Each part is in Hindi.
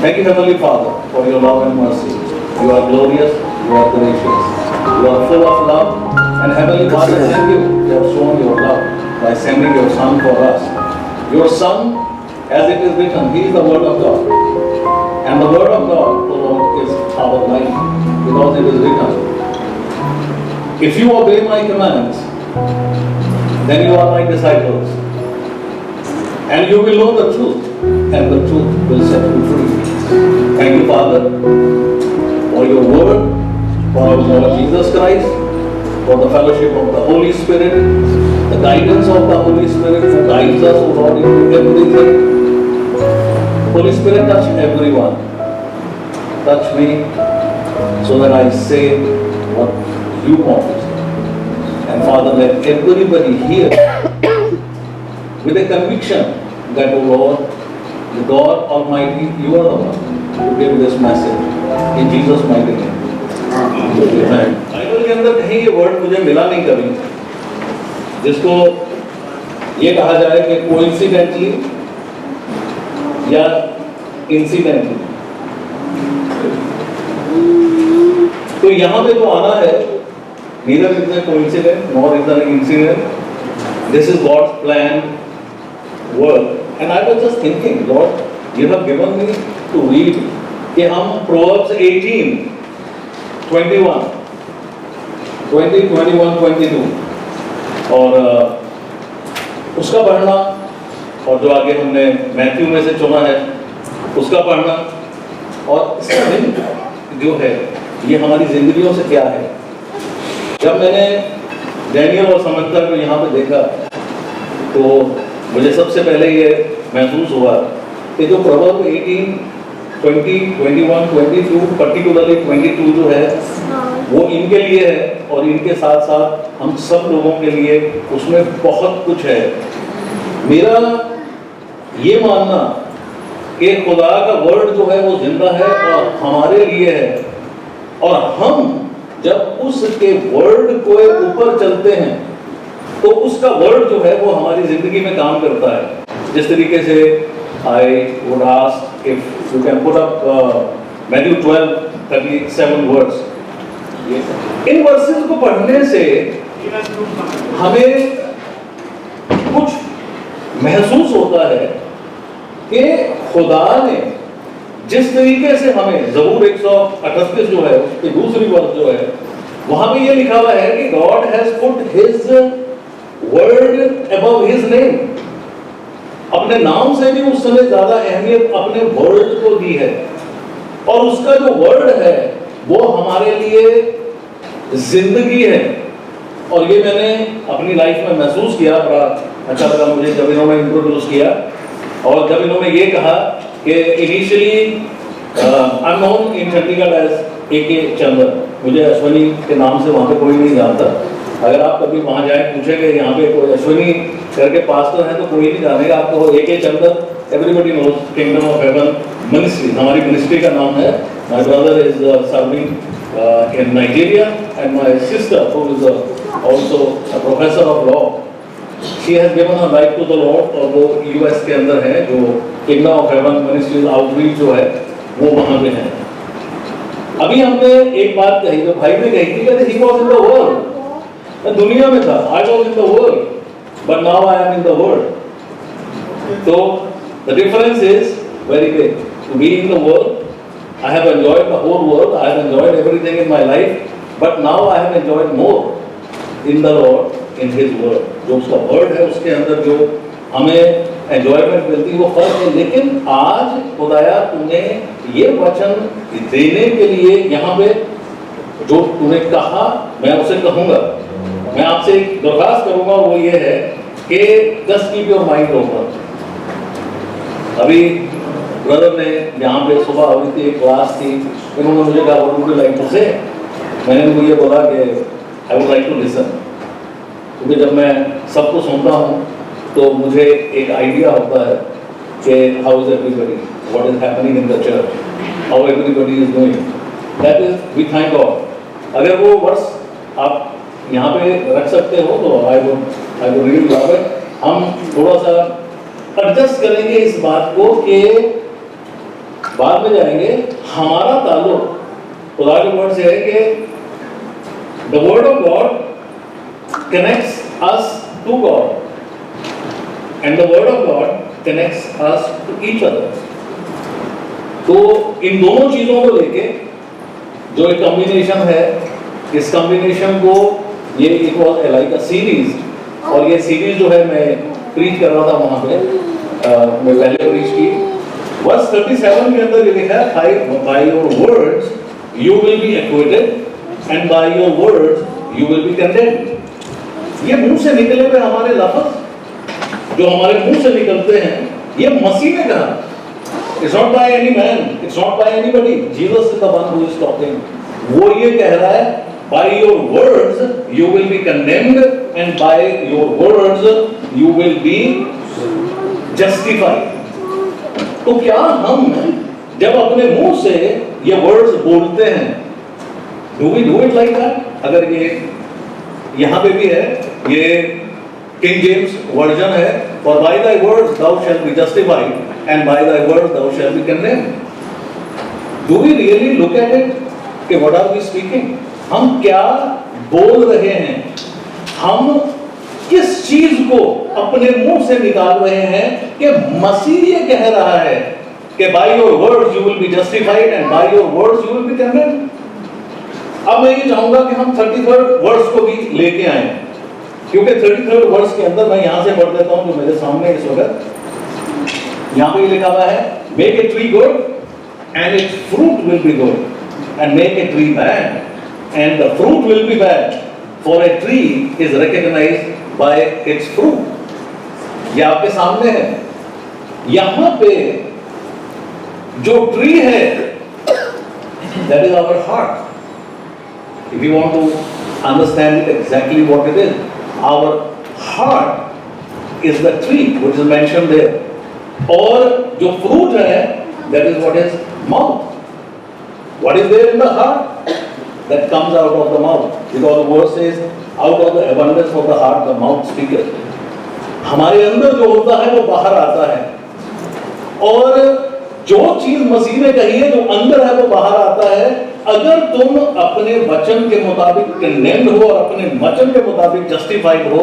Thank you, Heavenly Father, for your love and mercy. You are glorious, you are gracious, you are full of love. And Heavenly Father, thank you. You have shown your love by sending your Son for us. Your Son, as it is written, He is the Word of God. And the Word of God, the Lord, is our life, because it is written, if you obey my commands, then you are my disciples. And you will know the truth, and the truth will set you free. Thank you, Father, for your word, for our Lord Jesus Christ, for the fellowship of the Holy Spirit, the guidance of the Holy Spirit who guides us, O Lord, into everything. Holy Spirit, touch everyone. Touch me so that I say what you want to say. And Father, let everybody hear with a conviction that, O Lord, the God Almighty, you are the one to give this message. In Jesus' mighty name. Amen. Bible के अंदर कहीं ये वर्ड मुझे मिला नहीं कभी, जिसको ये कहा जाए कि कोइंसिडेंटली या इंसिडेंटली। तो यहाँ पे जो आना है, neither is a coincidence nor is an incident. This is God's planned work. And I was just thinking, Lord, you have given me to read कि हम Proverbs 18, 21, 20, 21, 22 और उसका पढ़ना, और जो आगे हमने मैथ्यू में से चुना है उसका पढ़ना, और इसका लिंक जो है ये हमारी जिंदगियों से क्या है। जब मैंने डैनियल और समझदार को यहाँ पे देखा तो मुझे सबसे पहले ये महसूस हुआ कि जो प्रोवर्ब 18, 20, 21, 22, पर्टिकुलरली 22 जो है वो इनके लिए है, और इनके साथ साथ हम सब लोगों के लिए उसमें बहुत कुछ है। मेरा ये मानना कि खुदा का वर्ड जो है वो जिंदा है और हमारे लिए है, और हम जब उसके वर्ड को ऊपर चलते हैं तो उसका वर्ड जो है वो हमारी जिंदगी में काम करता है। जिस तरीके से I would ask if you can put up Matthew 12:37 verse. इन वर्सेस को पढ़ने से हमें कुछ महसूस होता है कि खुदा ने जिस तरीके से हमें ज़बूर 138 जो है उसकी दूसरी वर्स जो है वहां पे ये लिखा हुआ है कि God has put His word above His name। अपने नाम से भी उस समय ज्यादा अहमियत अपने वर्ड को दी है, और उसका जो वर्ड है वो हमारे लिए जिंदगी है। और ये मैंने अपनी लाइफ में महसूस किया, बड़ा अच्छा लगा मुझे जब इन्होंने इंट्रोड्यूस किया, और जब इन्होंने ये कहा कि initially I am known in Chandigarh as AK Chander. मुझे अश्वनी के नाम से वहाँ पे कोई नहीं जानता। अगर आप कभी वहाँ जाए पूछेंगे यहाँ पे कोई अश्वनी करके पास्टर है तो कोई नहीं जानेगा आपको। AK Chander everybody knows, kingdom of heaven ministry हमारी मिनिस्ट्री का नाम है। My brother is serving in Nigeria and my sister who is also a professor of law, she has given her life to the lord, और वो US के अंदर है। जो kingdom of heaven ministries outreach जो है वो वहाँ पे है। अभी हमने एक बात कही, जो भाई ने कही थी, कहते ही वाज इन द वर्ल्ड, मैं दुनिया में था, I was in the world but now I am in the world. तो the difference is very big. To be in the world, I have enjoyed the whole world, I have enjoyed everything in my life, but now I have enjoyed more in the Lord, in his word. जो उसका वर्ड है उसके अंदर जो हमें एंजॉयमेंट मिलती है वो फर्क है। लेकिन आज खुदाया तूने ये वचन देने के लिए यहाँ पे जो तूने कहा मैं उसे कहूँगा। मैं आपसे एक दरखास्त करूँगा, वो ये है कि just keep your mind open. अभी ब्रदर ने यहाँ पे सुबह अभी थी एक क्लास थी, उन्होंने मुझे कहा what would you like to say, मैंने उनको ये बोला कि I would like to listen. क्योंकि जब मैं सबको सुनता हूँ तो मुझे एक आइडिया होता है कि how is everybody, what is happening in the church, how everybody is doing. That is we thank God. अगर वो वर्स आप यहाँ पे रख सकते हो तो I would really love it. हम थोड़ा सा एडजस्ट करेंगे इस बात को कि बाद में जाएंगे। हमारा ताल्लुक खुदा के वर्ड से है कि the word of God connects us to God and the word of God connects us to each other. तो इन दोनों चीजों को लेके जो एक कॉम्बिनेशन है, इस कॉम्बिनेशन को ये it was like a series, और ये सीरीज जो है मैं प्रीच कर रहा था वहां पे, मैं पहले प्रीच की। वर्स 37 के अंदर ये लिखा है, by your words you will be acquitted and by your words you will be condemned. ये मुंह से निकले हुए हमारे लफ्ज जो हमारे मुंह से निकलते हैं, ये मसीह ने कहा। It's not by any man, it's not by anybody. Jesus is the one who is talking. वो ये कह रहा है, by your words you will be condemned and by your words you will be justified. तो क्या हम जब अपने मुंह से ये वर्ड्स बोलते हैं, do we do it like that? अगर ये यहाँ पे भी है, ये किंग जेम्स वर्जन है, for by thy words thou shalt be justified and by thy words thou shalt be condemned. Do we really look at it कि what are we speaking? हम क्या बोल रहे हैं? हम किस चीज को अपने मुंह से निकाल रहे हैं कि मसीह ये कह रहा है कि by your words you will be justified and by your words you will be condemned. अब मैं ये चाहूंगा कि हम 33rd वर्स को भी लेके आए, क्योंकि 33rd वर्स के अंदर मैं यहां से पढ़ देता हूं जो मेरे सामने इस वक्त यहां पे लिखा हुआ है, make a tree good and its fruit will be good and make a tree bad and the fruit will be bad for a tree is recognized by its fruit. ये आपके सामने है। यहां पे जो ट्री है that is our heart. If you want to understand exactly what it is, our heart is the tree which is mentioned there, और जो फ्रूट है that is what is mouth. What is there in the heart? That comes out of the mouth, because the word says out of the abundance of the heart the mouth speaketh. हमारे अंदर जो होता है वो बाहर आता है, और जो चीज मसीह ने कही है जो अंदर है वो बाहर आता है। अगर तुम अपने वचन के मुताबिक कंडेम्ड हो और अपने वचन के मुताबिक जस्टिफाइड हो,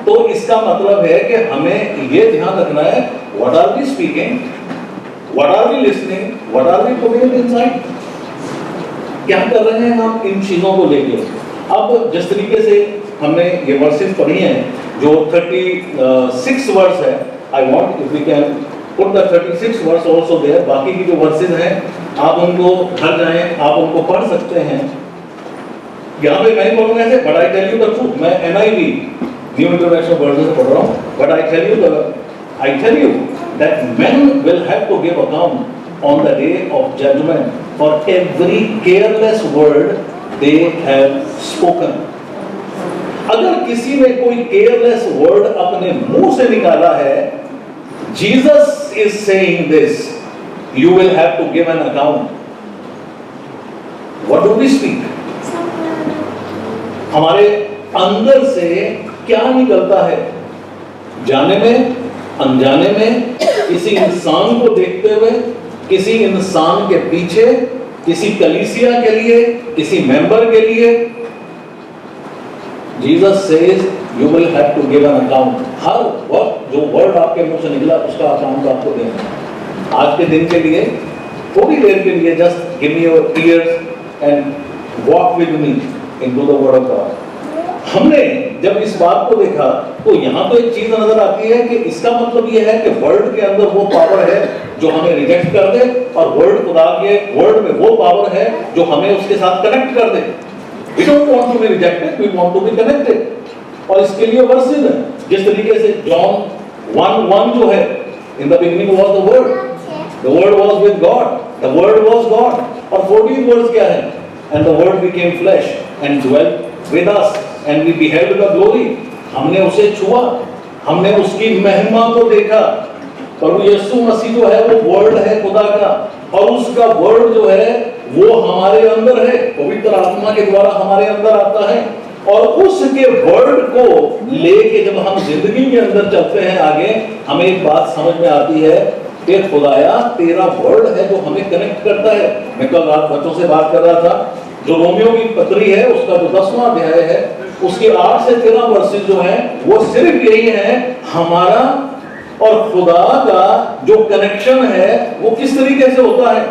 तो इसका मतलब है कि हमें ये ध्यान रखना है, what are we speaking, what are we listening, what are we putting inside, क्या कर रहे हैं हम इन चीजों को लेके। अब जिस तरीके से हमने ये वर्सेस पढ़ी हैं, जो 36 वर्स है, I want if we can put the 36 verse also there. बाकी की जो वर्सेस हैं आप उनको घर जाएं, आप उनको पढ़ सकते हैं। यहाँ पे मैं पढ़ूंगा ऐसे, but I tell you the truth. मैं NIV न्यू इंटरनेशनल वर्जन से पढ़ रहा हूँ, but I tell you that men will have to give account on the day of judgment for every careless word they have spoken. अगर किसी ने कोई केयरलेस वर्ड अपने मुंह से निकाला है, Jesus is saying this, you will have to give an account. What do we speak? हमारे अंदर से क्या निकलता है? जाने में, अनजाने में, किसी इंसान को देखते हुए, किसी इंसान के पीछे, किसी कलीसिया के लिए, किसी मेंबर के लिए। Jesus says you will have to give an account. हर वक्त जो वर्ड आपके मुंह से निकला उसका अकाउंट आपको देना है। आज के दिन के लिए, थोड़ी देर के लिए, just give me your ears and walk with me into the word of God. हमने जब इस बात को देखा तो यहाँ तो एक चीज नजर आती है कि इसका मतलब ये है कि वर्ड के अंदर वो पावर है जो हमें रिजेक्ट कर दे, और वर्ड खुदा के वर्ड में वो पावर है जो हमें उसके साथ कनेक्ट कर दे। We don't want to be rejected, we want to be connected. और इसके लिए वर्सेस हैं, जिस तरीके से जॉन 1:1 जो है, in the beginning was the word, the word was with God, the word was God, और 14 वर्ड्स क्या है? And the word became flesh and dwelt with us and we beheld the glory. हमने उसे छुआ, हमने उसकी महिमा को देखा। प्रभु यीशु मसीह जो है वो वर्ड है खुदा का, और उसका वर्ड जो है वो हमारे अंदर है, पवित्र आत्मा के द्वारा हमारे अंदर आता है। और उसके वर्ड को लेके जब हम जिंदगी के अंदर चलते हैं आगे, हमें एक बात समझ में आती है कि खुदाया तेरा वर्ड है जो हमें कनेक्ट करता है। मैं कल रात बच्चों से बात कर रहा था, जो रोमियो की पत्री है उसका जो 10वां अध्याय है उसके 8 से 13 वर्सेस जो है वो सिर्फ यही है, हमारा और खुदा का जो कनेक्शन है वो किस तरीके से होता है।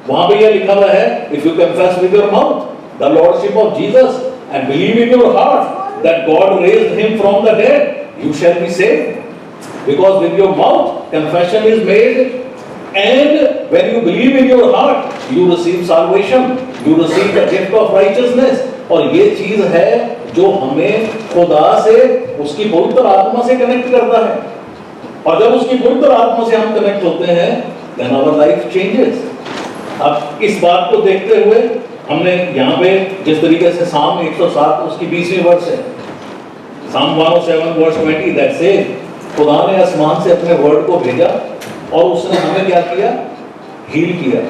वहां पे यह लिखा हुआ है, if you confess with your mouth the lordship of Jesus and believe in your heart that God raised him from the dead, you shall be saved. Because with your mouth confession is made, and when you believe in your heart you receive salvation, you receive the gift of righteousness. और ये चीज है जो हमें खुदा से उसकी पवित्र आत्मा से कनेक्ट करता है, और जब उसकी पवित्र आत्मा से हम कनेक्ट होते हैं then our life changes. अब इस बात को देखते हुए हमने यहाँ पे जिस तरीके से साम 107 उसकी 20वीं वर्ष है, Psalm 107 verse 20 that says, खुदा ने आसमान से अपने वर्ड को भेजा और उसने हमें क्या किया, हील किया।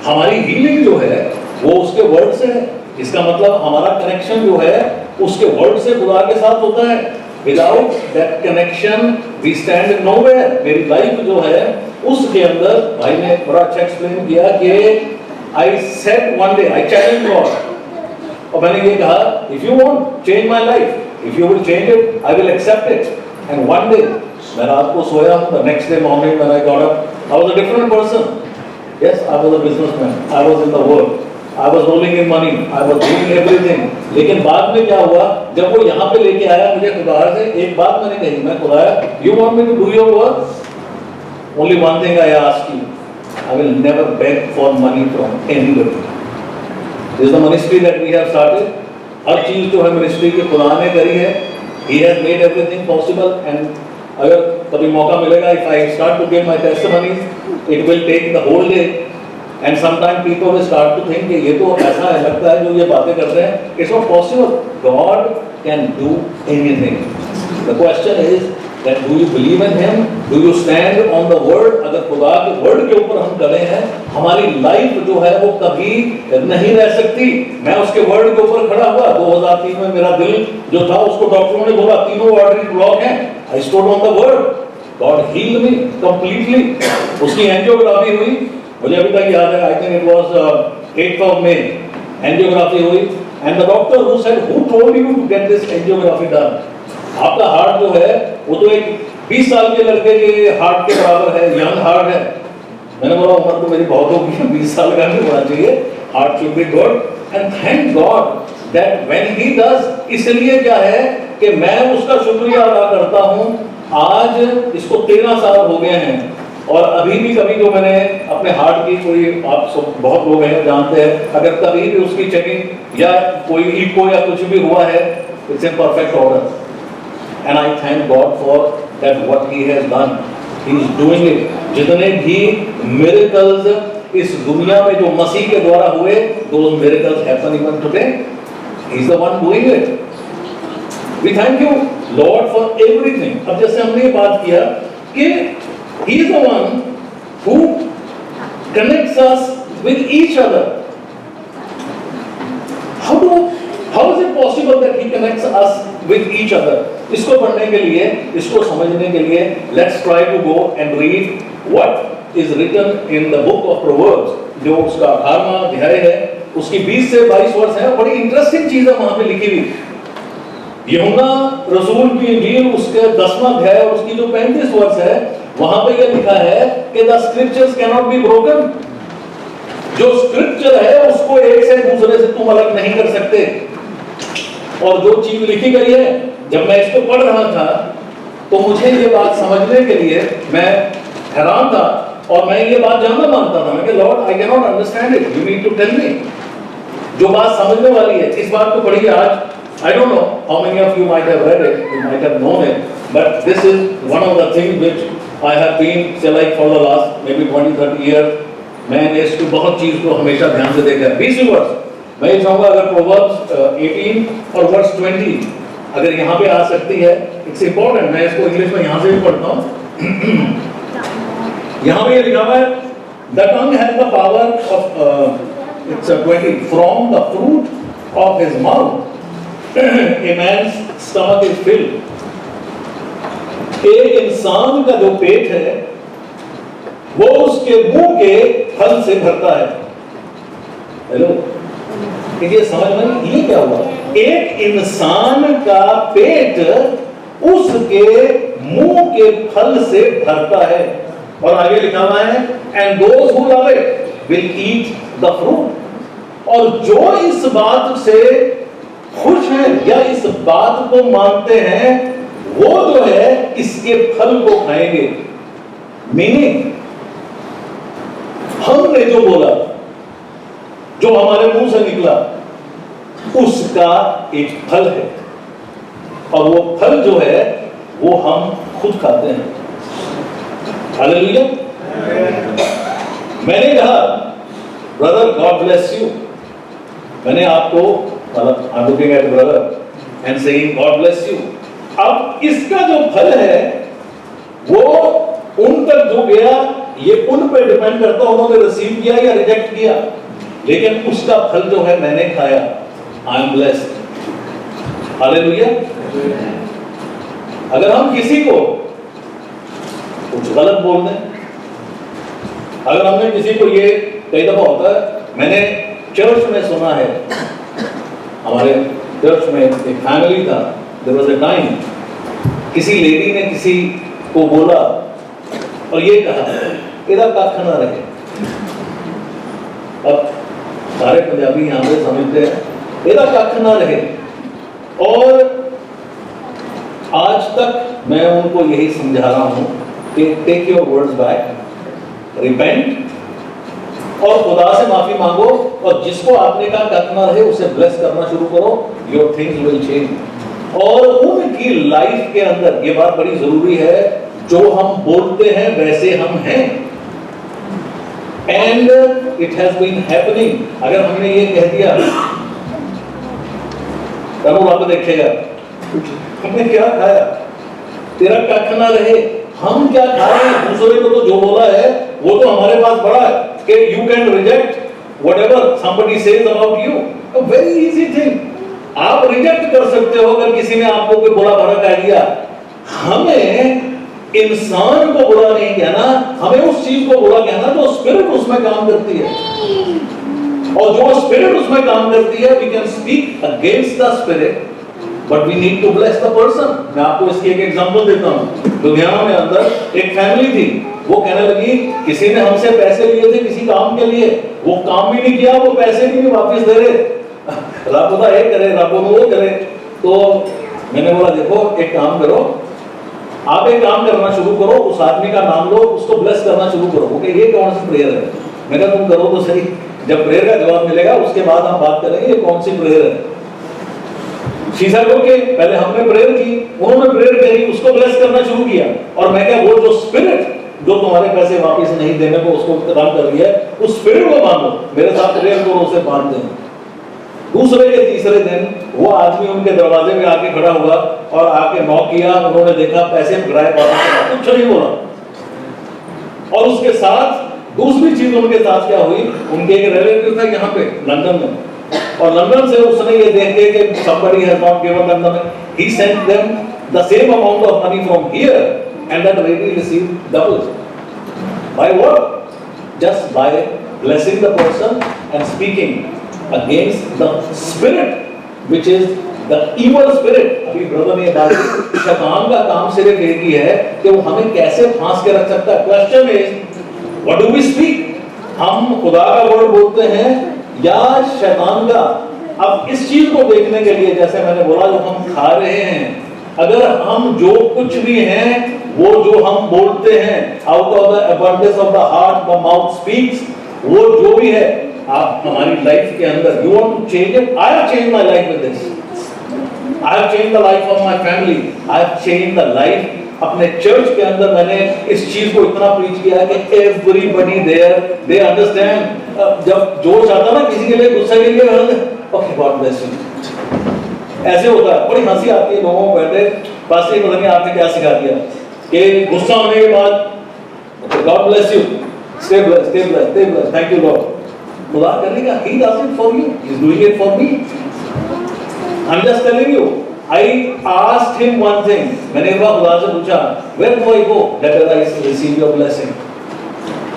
हमारी हीलिंग जो है वो उसके वर्ड से है। इसका मतलब हमारा कनेक्शन जो है उसके वर्ड से खुदा के साथ होता है। Without that connection we stand nowhere. मेरी लाइफ जो है उसके अंदर, भाई ने बड़ा अच्छा एक्सप्लेन किया कि I said one day I challenge God, और मैंने ये कहा if you want change my life, if you will change it, I will accept it. And one day, मैं रात को सोया, the next day morning when I got up, I was a different person. Yes, I was a businessman. I was in the world. I was rolling in money. I was doing everything. लेकिन बाद में क्या हुआ, जब वो यहाँ पे लेके आया मुझे खुदा से, एक बात मैंने कही, मैं खुदाया, you want me to do your work? Only one thing I ask you. I will never beg for money from anybody. This is the ministry that we have started. हर चीज जो है मिनिस्ट्री की खुदा ने करी है। He has made everything possible, and अगर कभी मौका मिलेगा, if I start to give my testimonies, it will take the whole day, and sometimes people will start to think कि ये तो ऐसा है, लगता है जो ये बातें करते हैं, it's not possible. God can do anything. The question is that do you believe in Him? Do you stand on the word? अगर खुदा के वर्ड के ऊपर हम खड़े हैं, हमारी लाइफ जो है वो कभी नहीं रह सकती। मैं उसके वर्ड के ऊपर खड़ा हुआ। 2003 में मेरा दिल जो था उसको डॉक्टरों ने बोला 3 आर्टरी ब्लॉक हैं। I stood on the word. God healed me completely. उसकी एंजियोग्राफी हुई, मुझे अभी तक याद है, I think it was 8th of May. Angiography हुई, and the doctor who said, who told you to get this angiography done? आपका हार्ट जो है वो तो एक 20 साल के लड़के के हार्ट के बराबर है, यंग हार्ट है। मैंने बोला उम्र तो मेरी बहुत होगी, 20 साल का नहीं होना चाहिए, heart should be good. And thank God that when he does, इसलिए क्या है कि मैं उसका शुक्रिया अदा करता हूँ। आज इसको 13 साल हो गए हैं, और अभी भी कभी जो मैंने अपने हार्ट की कोई, आप सब बहुत लोग हैं जानते हैं, अगर कभी भी उसकी चेकिंग या कोई इको या कुछ भी हुआ है, it's in perfect order. And I thank God for that what He has done. He is doing it. जितने भी miracles इस दुनिया में जो मसीह के द्वारा हुए, those miracles happen even today. He is the one doing it. We thank you, Lord, for everything. अब जैसे हमने ये बात किया कि He is the one who connects us with each other. How is it possible that He connects us with each other? इसको पढ़ने के लिए, इसको समझने के लिए, let's try to go and read what is written in the book of Proverbs, जो उसका 18वां अध्याय है, उसकी 20 से 22 वर्ष है। बड़ी इंटरेस्टिंग चीज है वहां पे लिखी हुई। यूहन्ना रसूल की इंजील उसके 10वां अध्याय और उसकी जो 35 वर्ष है, वहां पे ये लिखा है कि the scriptures cannot be broken. जो स्क्रिप्चर है उसको एक से दूसरे से तुम अलग नहीं कर सकते। और जो चीज लिखी गई है, जब मैं इसको पढ़ रहा था तो मुझे ये बात समझने के लिए मैं हैरान था, और मैं ये बात जानना मांगता था। मैं कि lord I can not understand it, you need to tell me. जो बात समझने वाली है, इस बात को पढ़िए आज। I don't know how many of you might have read it, you might have known it, but this is one of the things which I have been say like for the last maybe 20-30 year. मैंने इसको बहुत चीज को हमेशा ध्यान से देखा है। 20वीं वर्ष मैं ये चाहूंगा अगर प्रोवर्ब्स 18 और वर्स 20 अगर यहाँ पे आ सकती है, इट्स इंपॉर्टेंट। मैं इसको इंग्लिश में यहाँ से भी पढ़ता हूँ। यहाँ पे ये लिखा हुआ है, the tongue has the power of its 20 from the fruit of his mouth a man's stomach is filled. एक इंसान का जो पेट है वो उसके मुंह के फल से भरता है। हेलो, देखिए समझ में ये क्या हुआ? एक इंसान का पेट उसके मुंह के फल से भरता है। और आगे लिखा हुआ है and those who love it will eat the fruit. और जो इस बात से खुश है या इस बात को मानते हैं वो जो है इसके फल को खाएंगे। मीनिंग हमने जो बोला, जो हमारे मुंह से निकला, उसका एक फल है और वो फल जो है वो हम खुद खाते हैं। हालेलुया। मैंने कहा ब्रदर गॉड ब्लेस यू, मैंने आपको मतलब I am looking at brother and saying God bless you. अब इसका जो फल है वो उन तक जो गया ये उन पे डिपेंड करता, उन्होंने रिसीव किया या रिजेक्ट किया, लेकिन उसका फल जो है मैंने खाया। I am blessed. हालेलुया। अगर हम किसी को कुछ गलत बोल दें, अगर हमने किसी को, ये कई दफा होता है, मैंने चर्च में सुना है, हमारे चर्च में एक फैमिली था, देयर वाज अ टाइम किसी लेडी ने किसी को बोला और ये कहा इधर कख ना रहे। अब सारे पंजाबी यहां पे समझते हैं इधर कख ना रहे, और आज तक मैं उनको यही समझा रहा हूं कि take your words back, repent और खुदा से माफी मांगो, और जिसको आपने कहा कख ना रहे उसे ब्लेस करना शुरू करो, योर थिंग्स विल चेंज। और उनकी लाइफ के अंदर ये बात बड़ी जरूरी है, जो हम बोलते हैं वैसे हम हैं। And it has been happening. अगर हमने ये कह दिया, तब आप देखेगा हमने क्या खाया, तेरा कख ना रहे, हम क्या खाए, दूसरे को तो जो बोला है वो तो हमारे पास बड़ा है कि you can reject whatever somebody says about you, a very easy thing. आप रिजेक्ट कर सकते हो अगर किसी ने आपको कोई बुरा भला कह दिया। हमें इंसान को बुरा नहीं कहना, हमें उस चीज को बुरा कहना जो स्पिरिट उसमें काम करती है, और जो स्पिरिट उसमें काम करती है we can speak against the spirit but we need to bless the person. मैं आपको इसकी एक एग्जांपल देता हूं। लुधियाना में अंदर एक फैमिली थी, वो कहने लगी किसी ने हमसे पैसे लिए थे किसी काम के लिए, वो काम भी नहीं किया, वो पैसे भी नहीं वापस दे रहे, रब तो एक करे, रब वो करे। तो मैंने बोला देखो एक काम करो, आप एक काम करना शुरू करो, उस आदमी का नाम लो, उसको ब्लेस करना शुरू करो। ओके, ये कौन सी प्रेयर है? मैं कहा तुम करो तो सही, जब प्रेयर का जवाब मिलेगा उसके बाद हम बात करेंगे ये कौन सी प्रेयर है। शीशा को के पहले हमने प्रेयर की, उन्होंने प्रेयर करी, उसको ब्लेस करना शुरू किया, और मैं क्या, वो जो स्पिरिट जो तुम्हारे पैसे वापस नहीं देने को उसको काम कर रही है, उस स्पिरिट को बांधो, मेरे साथ प्रेयर करो, उसे बांध दें। दूसरे के तीसरे दिन वो आदमी उनके दरवाजे में आके खड़ा हुआ और आके नॉक किया, उन्होंने देखा पैसे पकड़ाए, कुछ नहीं बोला। और उसके साथ दूसरी चीज उनके साथ क्या हुई, उनके एक रिलेटिव था यहाँ पे लंदन में, और लंदन से उसने ये देख के कि somebody has not given them the, he sent them the same amount of money from here and that lady received double. By what? Just by blessing the person and speaking against the spirit which is the evil spirit. अभी ब्रदर ने बात की, शैतान का काम सिर्फ एक ही है कि वो हमें कैसे फांस के रख सकता है। Question is what do we speak? हम खुदा का वर्ड बोलते हैं या शैतान का? अब इस चीज को देखने के लिए, जैसे मैंने बोला, जो हम खा रहे हैं, अगर हम जो कुछ भी हैं वो जो हम बोलते हैं, out of the abundance of the heart the mouth speaks, वो जो भी है आप हमारी लाइफ के अंदर, you want to change it. I have changed my life with this, I have changed the life of my family, I have changed the life अपने चर्च के अंदर। मैंने इस चीज को इतना प्रीच किया कि एवरीबॉडी देयर दे अंडरस्टैंड। जब जोश आता ना किसी के लिए, गुस्से के लिए, ओके गॉड ब्लेस यू, ऐसे होता है। बड़ी हंसी आती है लोगों को, बैठे बस ये पता नहीं आपने क्या सिखा दिया कि गुस्सा होने के बाद God bless you, stay blessed, stay blessed, stay blessed, thank you Lord. खुदा करेगा, he does it for you, he is doing it for me. I am just telling you, I asked him one thing. मैंने एक बार खुदा से पूछा, Where do I go that I receive your blessing?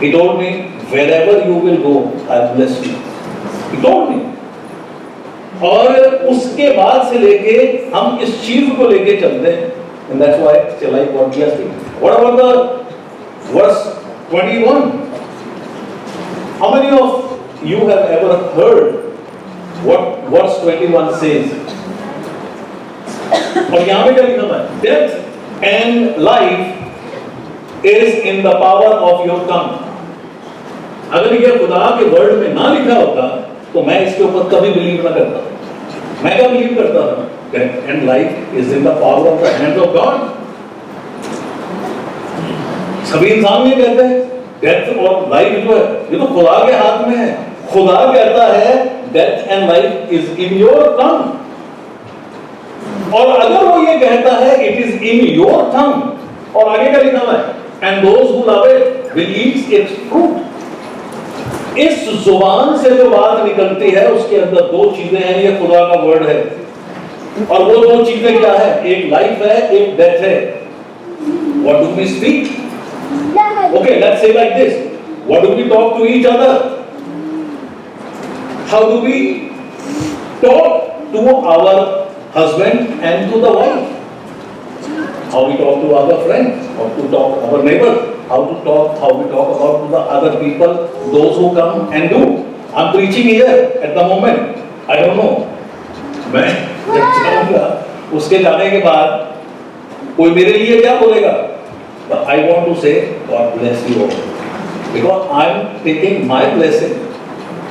He told me, wherever you will go, I bless you. He told me. और उसके बाद से लेके हम इस चीज को लेके चलते हैं, and that's why shall I what he has been. What about the verse 21? How many of you have ever heard what verse 21 says? और यहाँ पे क्या लिखा हुआ है? Death and life is in the power of your tongue. अगर ये खुदा के वर्ड में ना लिखा होता तो मैं इसके ऊपर कभी बिलीव ना करता। मैं क्या बिलीव करता था? Death and life is in the power of the hands of God. सभी इंसान ये कहते हैं डेथ और लाइफ जो है ये तो खुदा के हाथ में है। खुदा कहता है death and life is in your tongue, और अगर वो ये कहता है it is in your tongue, और आगे क्या लिखा हुआ है? And those who love it will eat it's fruit. इस जुबान से जो बात निकलती है उसके अंदर दो चीजें हैं, ये खुदा का वर्ड है, और वो दो चीजें क्या है? एक लाइफ है, एक डेथ है। What do we speak? Okay, let's say like this. What do we talk to each other? How do we talk to our husband and to the wife? How we talk to our friends, how to talk to our neighbor, how we talk about to the other people, those who come and do. I'm preaching here at the moment. I don't know. मैं जब जाऊंगा उसके जाने के बाद कोई मेरे लिए क्या बोलेगा? But I want to say, God bless you all, because I am taking my blessing.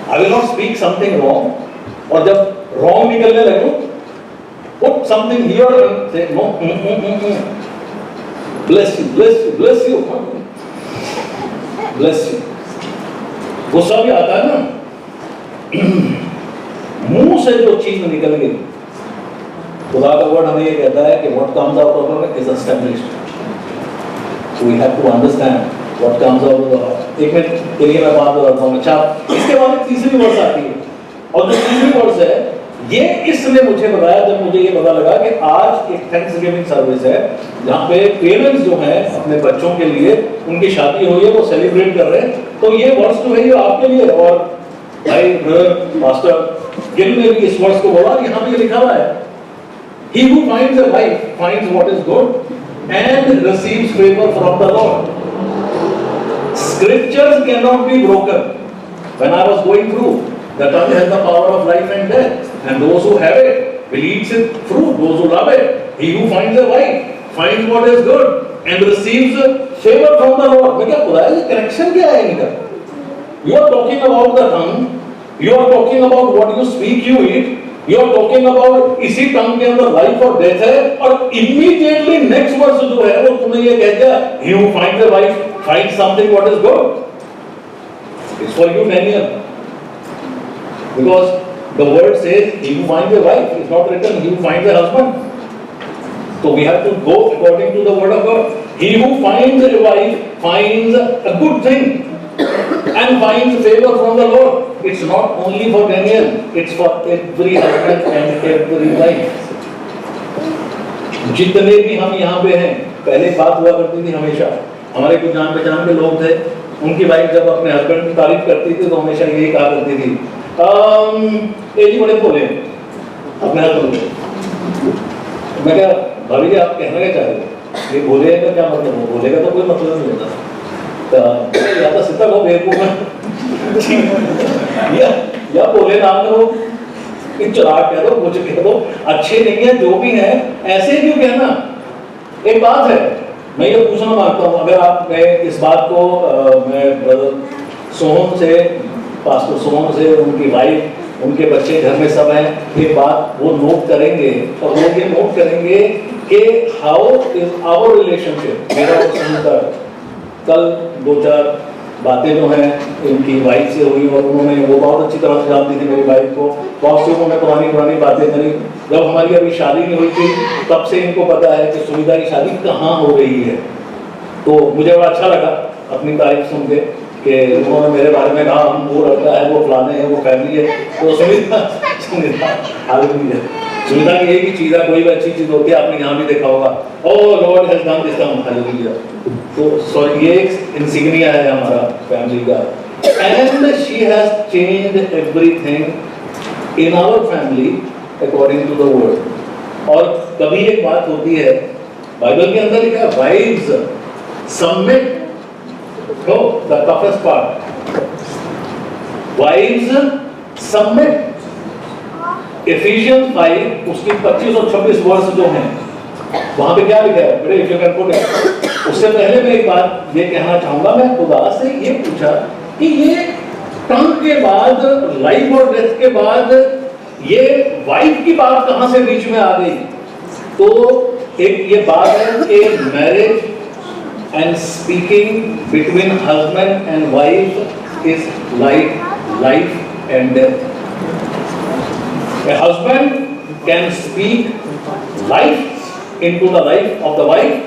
I will not speak something wrong, और जब wrong निकलने लगूं, put something here and say no, bless you, bless you, bless you, bless you. गुस्सा भी आता है ना, मुंह से जो चीज निकल गई, खुदा का वर्ड हमें ये कहता है कि what comes out of it is established. We have to understand what comes out of the heart. एक मिनट के लिए मैं बात करता हूँ। अच्छा, इसके बाद एक तीसरी वर्स आती है, और जो तीसरी वर्स है ये इसने मुझे बताया जब मुझे ये पता लगा कि आज एक थैंक्सगिविंग सर्विस है जहाँ पे पेरेंट्स जो हैं अपने बच्चों के लिए, उनकी शादी हुई है, वो सेलिब्रेट कर रहे हैं। तो ये वर्स जो है ये आपके लिए, और भाई ब्रदर पास्टर गिल ने भी इस वर्स को बोला, यहाँ पे लिखा हुआ है, He who finds a wife finds what is good and receives favor from the Lord. Scriptures cannot be broken. When I was going through, the tongue has the power of life and death, and those who have it will eat its fruit. Those who love it, he who finds a wife finds what is good and receives favor from the Lord. मैं क्या बोला है? ये कनेक्शन क्या है इनका? You are talking about the tongue. You are talking about what you speak, you eat. You are talking about इसी टंग के अंदर लाइफ और डेथ है, और immediately next वर्स जो है वो तुम्हें ये कह दिया, he who finds a wife finds something what is good. It's for you, Daniel, because the word says he who finds a wife. It's not written he who finds a husband. So we have to go according to the word of God. He who finds a wife finds a good thing and finds favor from the Lord. It's not only for Daniel, it's for every husband and every wife. जितने भी हम यहाँ पे हैं, पहले बात हुआ करती थी हमेशा, हमारे कुछ जान पहचान के लोग थे, उनकी वाइफ जब अपने हस्बैंड की तारीफ करती थी तो हमेशा यही कहा करती थी, ये जी बड़े भोले अपने हस्बैंड को। मैं क्या भाभी जी आप कहना क्या चाह रहे हो? ये भोले का क्या मतलब है? भोले का तो कोई मतलब नहीं होता, या तो सीता को बेवकूफ या बोले नाम करो, चुराग कह दो, कुछ कह दो, अच्छे नहीं है जो भी है, ऐसे क्यों कहना? एक बात है, मैं ये पूछना मांगता हूँ, अगर आप मैं इस बात को मैं सोहन से, पास्टर सोहन से, उनकी वाइफ, उनके बच्चे घर में सब हैं, एक बात वो नोट करेंगे, और वो ये नोट करेंगे कि हाउ इज आवर रिलेशनशिप। मेरा और सोहन का कल 2-4 बातें जो हैं इनकी वाइफ से हुई, और उन्होंने वो बहुत अच्छी तरह से जानती थी मेरी वाइफ को, बहुत सी उन्होंने पुरानी बातें करी। जब हमारी अभी शादी नहीं हुई थी तब से इनको पता है कि सुविधा की शादी कहाँ हो रही है। तो मुझे बड़ा अच्छा लगा अपनी तारीफ सुन के कि उन्होंने मेरे बारे में कहा हम वो लड़का है, वो फलाने हैं, वो फैमिली है। तो सुविधा सुविधा की एक ही चीज है, कोई भी अच्छी चीज होती है, आपने यहाँ भी देखा होगा, oh lord has done this, hallelujah. तो सॉरी, ये एक इंसिग्निया है हमारा फैमिली का, and she has changed everything in our family according to the word. और कभी एक बात होती है, बाइबल के अंदर लिखा है, wives submit, know the toughest part, wives submit. Efficiency 5 उसकी 25 और 26 वर्ष जो हैं, वहां पे क्या लिखा है, बड़े if you can put it. उससे पहले मैं एक बात ये कहना चाहूंगा, मैं खुदा से ये पूछा कि ये टंग के बाद, लाइफ और डेथ के बाद, ये वाइफ की बात कहां से बीच में आ गई? तो एक ये बात है कि marriage and speaking between husband and wife is life and death. A husband can speak life into the life of the wife.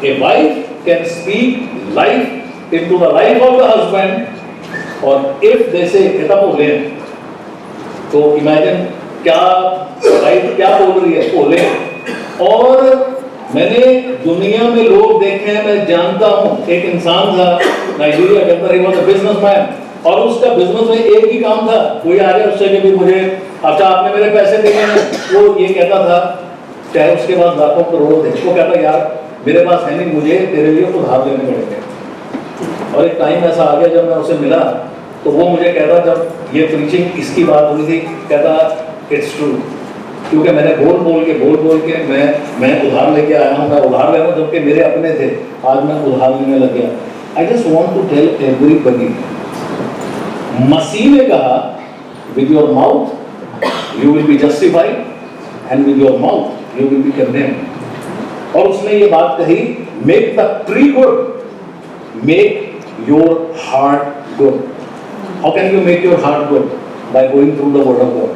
A wife can speak life into the life of the husband. और if they say खत्म हो गए, तो imagine क्या wife क्या बोल रही है, बोले। और मैंने दुनिया में लोग देखे हैं, मैं जानता हूँ, एक इंसान था नाइजीरिया के अंदर, he was a businessman, और उसका बिजनेस में एक ही काम था, कोई आ गया उससे कि भी मुझे, अच्छा आपने मेरे पैसे दिए हैं, वो ये कहता था, चाहे उसके पास लाखों करोड़ों थे, वो कहता यार मेरे पास है नहीं, मुझे तेरे लिए उधार लेने पड़ेंगे। और एक टाइम ऐसा आ गया जब मैं उसे मिला, तो वो मुझे कहता, जब ये प्रीचिंग इसकी बात हुई थी, कहता इट्स ट्रू, क्योंकि मैंने बोल बोल के मैं उधार लेके आया हूँ, मैं उधार ले रहा हूँ, जबकि मेरे अपने थे, आज मैं उधार लेने लग गया। I just want to tell everybody, मसीह ने कहा with your mouth you will be justified and with your mouth you will be condemned. और उसने ये बात कही, make the tree good, make your heart good. How can you make your heart good? By going through the word of God.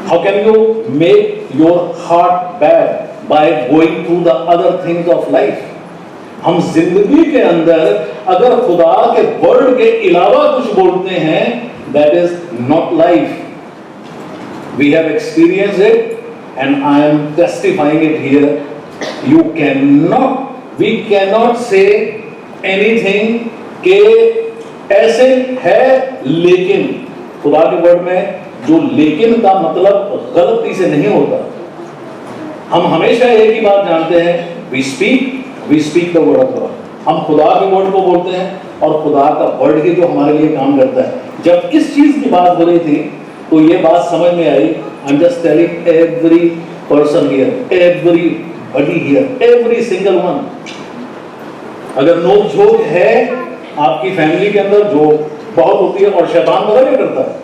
How can you make your heart bad? By going through the other things of life. हम जिंदगी के अंदर अगर खुदा के वर्ड के अलावा कुछ बोलते हैं, that is not life. We have experienced it and I am testifying it here. We cannot say anything के ऐसे है, लेकिन खुदा के वर्ड में जो लेकिन का मतलब गलती से नहीं होता। हम हमेशा एक ही बात जानते हैं, we speak the word of God. हम खुदा के वर्ड को बोलते हैं और खुदा का वर्ड ही जो हमारे लिए काम करता है। जब इस चीज की बात हो रही थी, तो ये बात समझ में आई, I am just telling every person here, everybody here, every single one. अगर नोक झोंक है आपकी फैमिली के अंदर, जो बहुत होती है, और शैतान पता क्या करता है,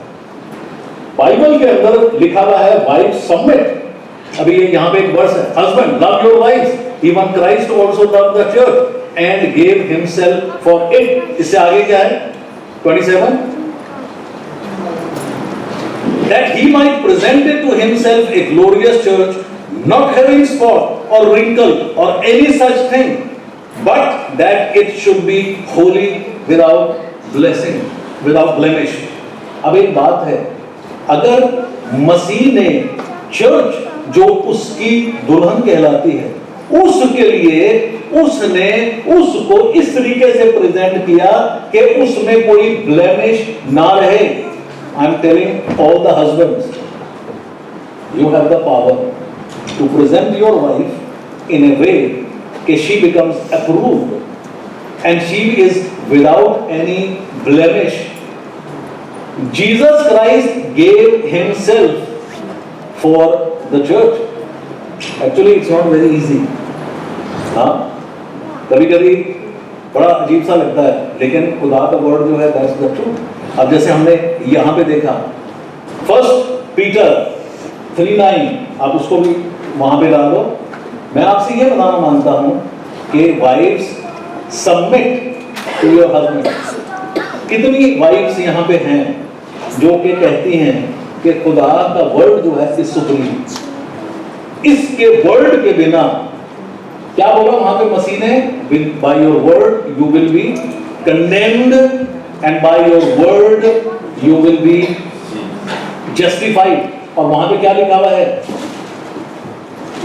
बाइबल के अंदर लिखा हुआ है वाइफ सबमिट। अभी यहाँ पे एक वर्स है, husband love your wife even Christ also loved the church and gave himself for it. इससे आगे क्या है 27, that he might present it to himself a glorious church, not having spot or wrinkle or any such thing, but that it should be holy, without blemish. अब एक बात है, अगर मसीह ने चर्च जो उसकी दुल्हन कहलाती है, उसके लिए उसने उसको इस तरीके से प्रेजेंट किया कि उसमें कोई ब्लेमिश ना रहे। I am telling all the husbands, you have the power to present your wife in a way that she becomes approved and she is without any blemish. Jesus Christ gave himself for the church. Actually it's not very easy. हाँ, कभी-कभी बड़ा अजीब सा लगता है, लेकिन खुदा का वर्ड जो है that's the truth. अब जैसे हमने यहाँ पे देखा 1 पीटर 3:9, आप उसको भी वहां पे डाल दो। मैं आपसे ये बताना मानता हूँ कि wives submit to your husband. कितनी वाइफ्स यहाँ पे हैं जो कि कहती हैं कि खुदा का वर्ड जो है इस सुप्रीम, इसके वर्ड के बिना, क्या बोला वहां पे मसीह ने, by your word you will be condemned and by your word you will be justified. और वहां पे क्या लिखा हुआ है?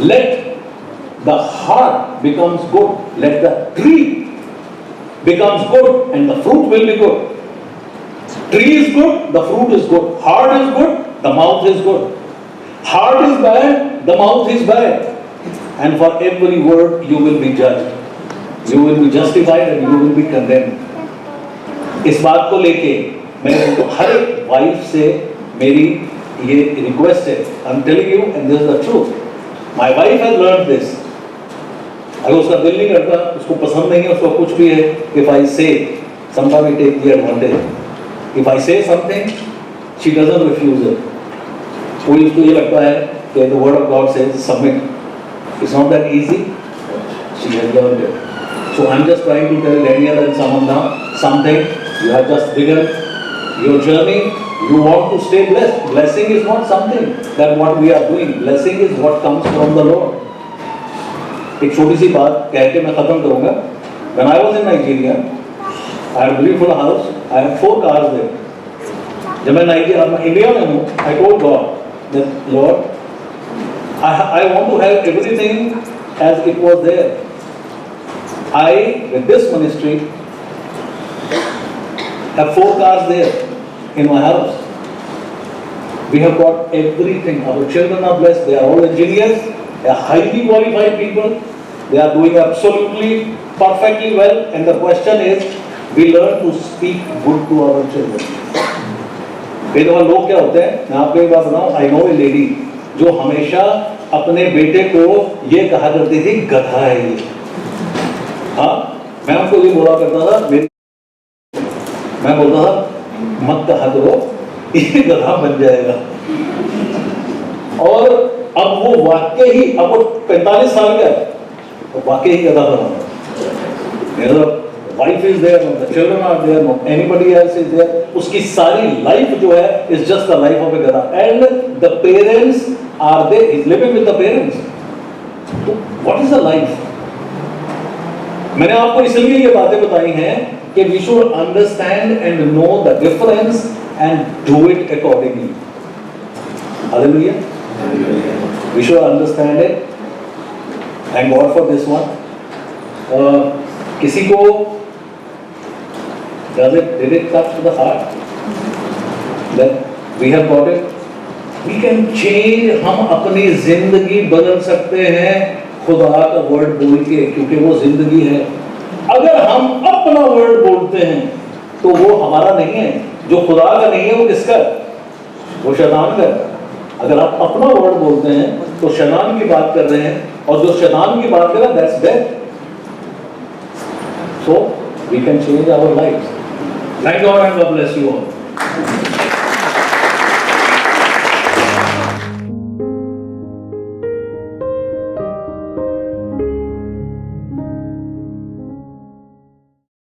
Let the heart becomes good, let the tree becomes good and the fruit will be good. Tree is good, the fruit is good. Heart is good, the mouth is good. Heart is bad, the mouth is bad. And for every word you will be judged. You will be justified and you will be condemned. इस बात को लेके मैं हर एक वाइफ से मेरी ये रिक्वेस्ट है. I'm telling you and this is the truth. My wife has learned this. अगर उसका दिल नहीं करता, उसको पसंद नहीं है, उसको कुछ भी है, if I say, sometimes I take the advantage. If I say something, she doesn't refuse it. कोई उसको ये लगता है कि the word of God says submit. It's not that easy. She has learned it. So I'm just trying to tell Daniel and someone now something. You have just begun your journey. You want to stay blessed. Blessing is not something that what we are doing. Blessing is what comes from the Lord. एक छोटी सी बात कह के मैं खत्म करूंगा. When I was in Nigeria, I had a beautiful house. I had 4 cars there. जब मैं इंडिया में हूँ, I told God that Lord, I want to have everything as it was there. I, with this ministry, have 4 cars there in my house. We have got everything. Our children are blessed. They are all engineers. They are highly qualified people. They are doing absolutely perfectly well. And the question is, we learn to speak good to our children. कई दफा लोग क्या होते हैं, मैं आपको एक बात बताऊं, I know a lady जो हमेशा अपने बेटे को ये कहा करती थी, गधा है ये. हाँ, मैं उनको ये बोला करता था, मैं बोलता था, मत कहा करो, ये गधा बन जाएगा. और अब वो वाकई ही, अब वो 45 साल का है, तो वाकई ही गधा बना. Wife is there, the children are there, no anybody else is there. उसकी सारी लाइफ जो है is just the life of a गधा. And the parents are there, is living with the parents. तो व्हाट इज द लाइफ? मैंने आपको इसलिए ये बातें बताई हैं कि we should understand and know the difference and do it accordingly. हालेलुया. We should understand it. Thank God for this one. किसी को did it touch the heart that we have got it? We can change. हम अपनी जिंदगी बदल सकते हैं खुदा का वर्ड बोल के, क्योंकि वो जिंदगी है. अगर हम अपना वर्ड बोलते हैं तो वो हमारा नहीं है. जो खुदा का नहीं है वो किसका? वो शैतान का. अगर आप अपना वर्ड बोलते हैं तो शैतान की बात कर रहे हैं, और जो शैतान की बात कर रहा है that's death. So we can change our life. Thank God and God bless you all.